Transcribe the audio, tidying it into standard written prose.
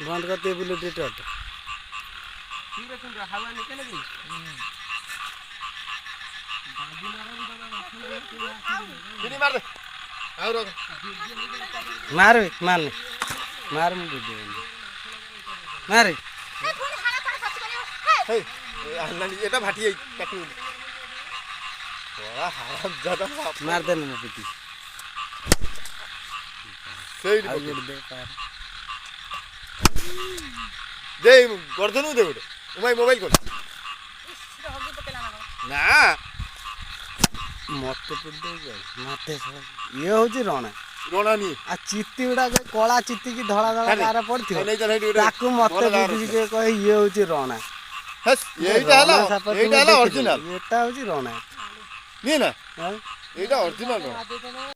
बंद करते बुलेट टट मार मारने मार मुझे मारे এটা ভাটিয়ে কাটি मार देना मैं पिटी সেই দে গর্দনু দে ওটা উমাই মোবাইল কর না मत मत ये हूँ रणा রোনা নি आ चित्ती गुड़ा कला चित्ती की धड़ा धड़ा गार पड़ती मत बुझे कहे ये हूँ रणा এইটা হলো এইটা হলো অরিজিনাল এটা হচ্ছে রনা নি না এইটা অরিজিনাল